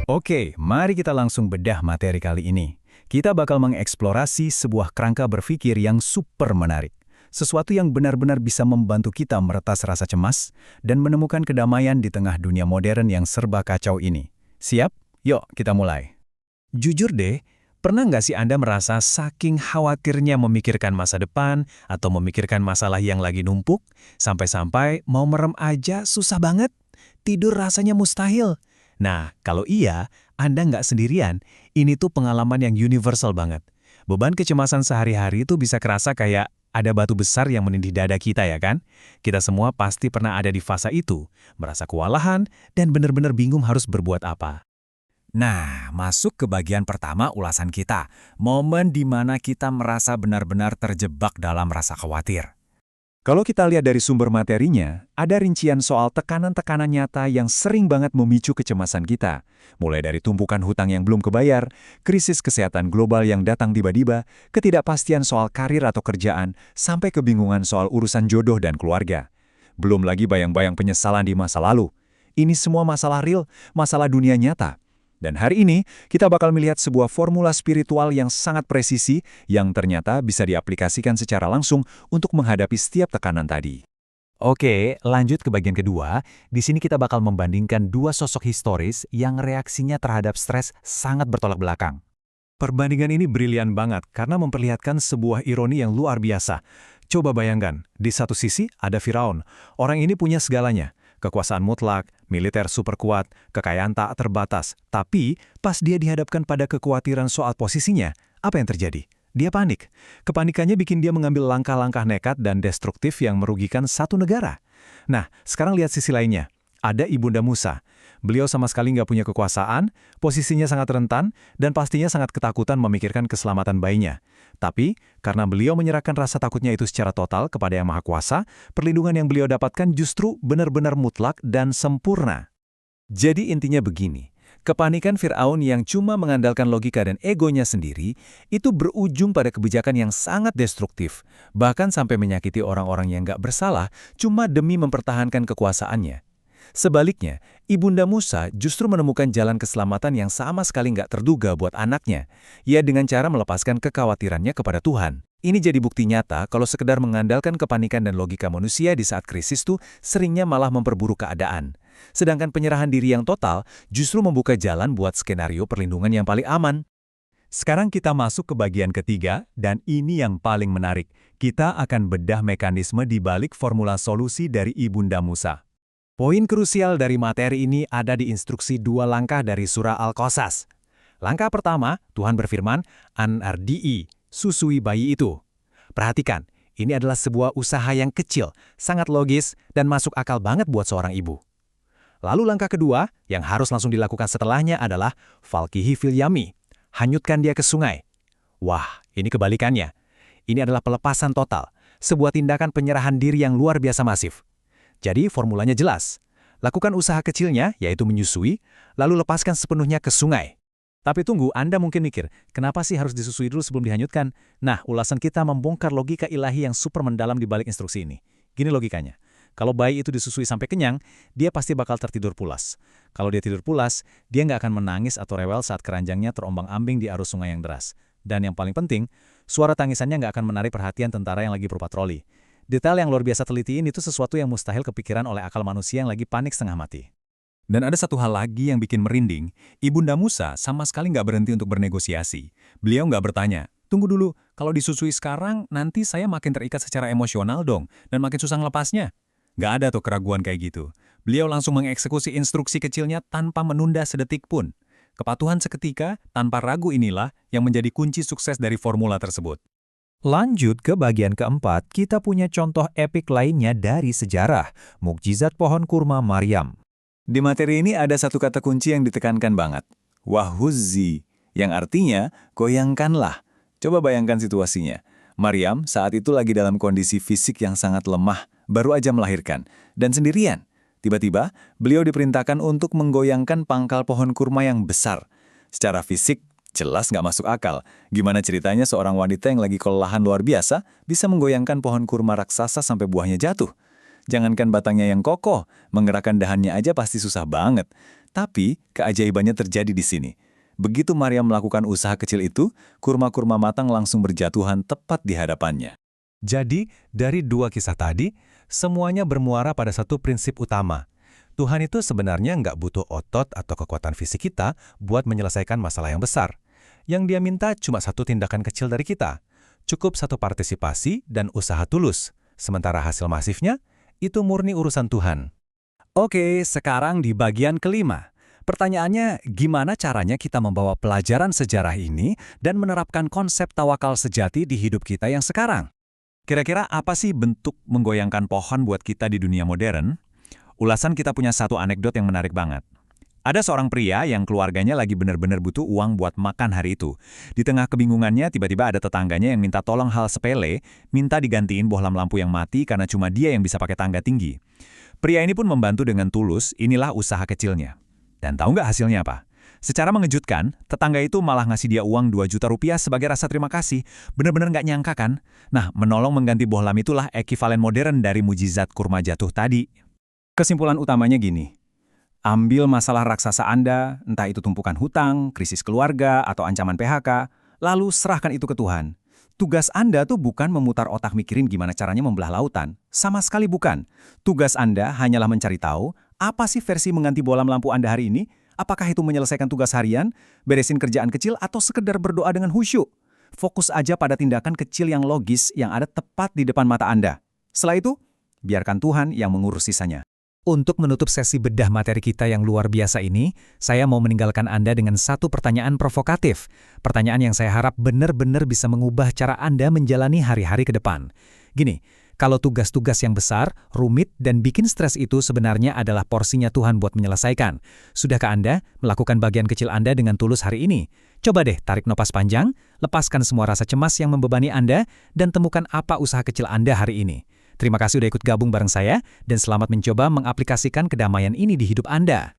Oke, mari kita langsung bedah materi kali ini. Kita bakal mengeksplorasi sebuah kerangka berpikir yang super menarik. Sesuatu yang benar-benar bisa membantu kita meretas rasa cemas dan menemukan kedamaian di tengah dunia modern yang serba kacau ini. Siap? Yuk, kita mulai. Jujur deh, pernah nggak sih Anda merasa saking khawatirnya memikirkan masa depan atau memikirkan masalah yang lagi numpuk, sampai-sampai mau merem aja susah banget? Tidur rasanya mustahil. Nah, kalau iya, Anda nggak sendirian. Ini tuh pengalaman yang universal banget. Beban kecemasan sehari-hari itu bisa kerasa kayak ada batu besar yang menindih dada kita ya kan? Kita semua pasti pernah ada di fase itu, merasa kewalahan dan benar-benar bingung harus berbuat apa. Nah, masuk ke bagian pertama ulasan kita, momen di mana kita merasa benar-benar terjebak dalam rasa khawatir. Kalau kita lihat dari sumber materinya, ada rincian soal tekanan-tekanan nyata yang sering banget memicu kecemasan kita. Mulai dari tumpukan hutang yang belum kebayar, krisis kesehatan global yang datang tiba-tiba, ketidakpastian soal karir atau kerjaan, sampai kebingungan soal urusan jodoh dan keluarga. Belum lagi bayang-bayang penyesalan di masa lalu. Ini semua masalah real, masalah dunia nyata. Dan hari ini, kita bakal melihat sebuah formula spiritual yang sangat presisi yang ternyata bisa diaplikasikan secara langsung untuk menghadapi setiap tekanan tadi. Oke, lanjut ke bagian kedua. Di sini kita bakal membandingkan dua sosok historis yang reaksinya terhadap stres sangat bertolak belakang. Perbandingan ini brilian banget karena memperlihatkan sebuah ironi yang luar biasa. Coba bayangkan, di satu sisi ada Firaun. Orang ini punya segalanya. Kekuasaan mutlak, militer super kuat, kekayaan tak terbatas. Tapi, pas dia dihadapkan pada kekhawatiran soal posisinya, apa yang terjadi? Dia panik. Kepanikannya bikin dia mengambil langkah-langkah nekat dan destruktif yang merugikan satu negara. Nah, sekarang lihat sisi lainnya. Ada Ibunda Musa. Beliau sama sekali nggak punya kekuasaan, posisinya sangat rentan, dan pastinya sangat ketakutan memikirkan keselamatan bayinya. Tapi, karena beliau menyerahkan rasa takutnya itu secara total kepada Yang Maha Kuasa, perlindungan yang beliau dapatkan justru benar-benar mutlak dan sempurna. Jadi intinya begini, kepanikan Firaun yang cuma mengandalkan logika dan egonya sendiri, itu berujung pada kebijakan yang sangat destruktif, bahkan sampai menyakiti orang-orang yang nggak bersalah cuma demi mempertahankan kekuasaannya. Sebaliknya, Ibunda Musa justru menemukan jalan keselamatan yang sama sekali nggak terduga buat anaknya. Ia dengan cara melepaskan kekhawatirannya kepada Tuhan. Ini jadi bukti nyata kalau sekedar mengandalkan kepanikan dan logika manusia di saat krisis tuh seringnya malah memperburuk keadaan. Sedangkan penyerahan diri yang total justru membuka jalan buat skenario perlindungan yang paling aman. Sekarang kita masuk ke bagian ketiga, dan ini yang paling menarik. Kita akan bedah mekanisme di balik formula solusi dari Ibunda Musa. Poin krusial dari materi ini ada di instruksi 2 langkah dari surah Al-Qasas. Langkah pertama, Tuhan berfirman, "An-ardi'i, susui bayi itu." Perhatikan, ini adalah sebuah usaha yang kecil, sangat logis, dan masuk akal banget buat seorang ibu. Lalu langkah kedua, yang harus langsung dilakukan setelahnya adalah, "Falkihi fil yami." Hanyutkan dia ke sungai. Wah, ini kebalikannya. Ini adalah pelepasan total, sebuah tindakan penyerahan diri yang luar biasa masif. Jadi formulanya jelas. Lakukan usaha kecilnya, yaitu menyusui, lalu lepaskan sepenuhnya ke sungai. Tapi tunggu, Anda mungkin mikir, kenapa sih harus disusui dulu sebelum dihanyutkan? Nah, ulasan kita membongkar logika ilahi yang super mendalam di balik instruksi ini. Gini logikanya. Kalau bayi itu disusui sampai kenyang, dia pasti bakal tertidur pulas. Kalau dia tidur pulas, dia nggak akan menangis atau rewel saat keranjangnya terombang-ambing di arus sungai yang deras. Dan yang paling penting, suara tangisannya nggak akan menarik perhatian tentara yang lagi berpatroli. Detail yang luar biasa teliti ini tuh sesuatu yang mustahil kepikiran oleh akal manusia yang lagi panik setengah mati. Dan ada satu hal lagi yang bikin merinding, Ibunda Musa sama sekali nggak berhenti untuk bernegosiasi. Beliau nggak bertanya, tunggu dulu, kalau disusui sekarang, nanti saya makin terikat secara emosional dong, dan makin susah ngelepasnya. Nggak ada tuh keraguan kayak gitu. Beliau langsung mengeksekusi instruksi kecilnya tanpa menunda sedetik pun. Kepatuhan seketika, tanpa ragu inilah yang menjadi kunci sukses dari formula tersebut. Lanjut ke bagian keempat, kita punya contoh epik lainnya dari sejarah, mukjizat pohon kurma Maryam. Di materi ini ada satu kata kunci yang ditekankan banget, wahuzzi, yang artinya goyangkanlah. Coba bayangkan situasinya. Maryam saat itu lagi dalam kondisi fisik yang sangat lemah, baru aja melahirkan, dan sendirian. Tiba-tiba, beliau diperintahkan untuk menggoyangkan pangkal pohon kurma yang besar. Secara fisik, jelas nggak masuk akal. Gimana ceritanya seorang wanita yang lagi kelelahan luar biasa bisa menggoyangkan pohon kurma raksasa sampai buahnya jatuh? Jangankan batangnya yang kokoh, menggerakkan dahannya aja pasti susah banget. Tapi, keajaibannya terjadi di sini. Begitu Maria melakukan usaha kecil itu, kurma-kurma matang langsung berjatuhan tepat di hadapannya. Jadi, dari dua kisah tadi, semuanya bermuara pada satu prinsip utama. Tuhan itu sebenarnya nggak butuh otot atau kekuatan fisik kita buat menyelesaikan masalah yang besar. Yang Dia minta cuma satu tindakan kecil dari kita. Cukup satu partisipasi dan usaha tulus. Sementara hasil masifnya, itu murni urusan Tuhan. Oke, sekarang di bagian kelima. Pertanyaannya, gimana caranya kita membawa pelajaran sejarah ini dan menerapkan konsep tawakal sejati di hidup kita yang sekarang? Kira-kira apa sih bentuk menggoyangkan pohon buat kita di dunia modern? Ulasan kita punya satu anekdot yang menarik banget. Ada seorang pria yang keluarganya lagi benar-benar butuh uang buat makan hari itu. Di tengah kebingungannya, tiba-tiba ada tetangganya yang minta tolong hal sepele, minta digantiin bohlam lampu yang mati karena cuma dia yang bisa pakai tangga tinggi. Pria ini pun membantu dengan tulus, inilah usaha kecilnya. Dan tahu nggak hasilnya apa? Secara mengejutkan, tetangga itu malah ngasih dia uang 2 juta rupiah sebagai rasa terima kasih. Benar-benar nggak nyangka kan? Nah, menolong mengganti bohlam itulah ekivalen modern dari mujizat kurma jatuh tadi. Kesimpulan utamanya gini. Ambil masalah raksasa Anda, entah itu tumpukan hutang, krisis keluarga, atau ancaman PHK, lalu serahkan itu ke Tuhan. Tugas Anda tuh bukan memutar otak mikirin gimana caranya membelah lautan. Sama sekali bukan. Tugas Anda hanyalah mencari tahu, apa sih versi mengganti bohlam lampu Anda hari ini? Apakah itu menyelesaikan tugas harian, beresin kerjaan kecil, atau sekedar berdoa dengan khusyuk? Fokus aja pada tindakan kecil yang logis yang ada tepat di depan mata Anda. Setelah itu, biarkan Tuhan yang mengurus sisanya. Untuk menutup sesi bedah materi kita yang luar biasa ini, saya mau meninggalkan Anda dengan satu pertanyaan provokatif. Pertanyaan yang saya harap benar-benar bisa mengubah cara Anda menjalani hari-hari ke depan. Gini, kalau tugas-tugas yang besar, rumit, dan bikin stres itu sebenarnya adalah porsinya Tuhan buat menyelesaikan. Sudahkah Anda melakukan bagian kecil Anda dengan tulus hari ini? Coba deh tarik napas panjang, lepaskan semua rasa cemas yang membebani Anda, dan temukan apa usaha kecil Anda hari ini. Terima kasih sudah ikut gabung bareng saya, dan selamat mencoba mengaplikasikan kedamaian ini di hidup Anda.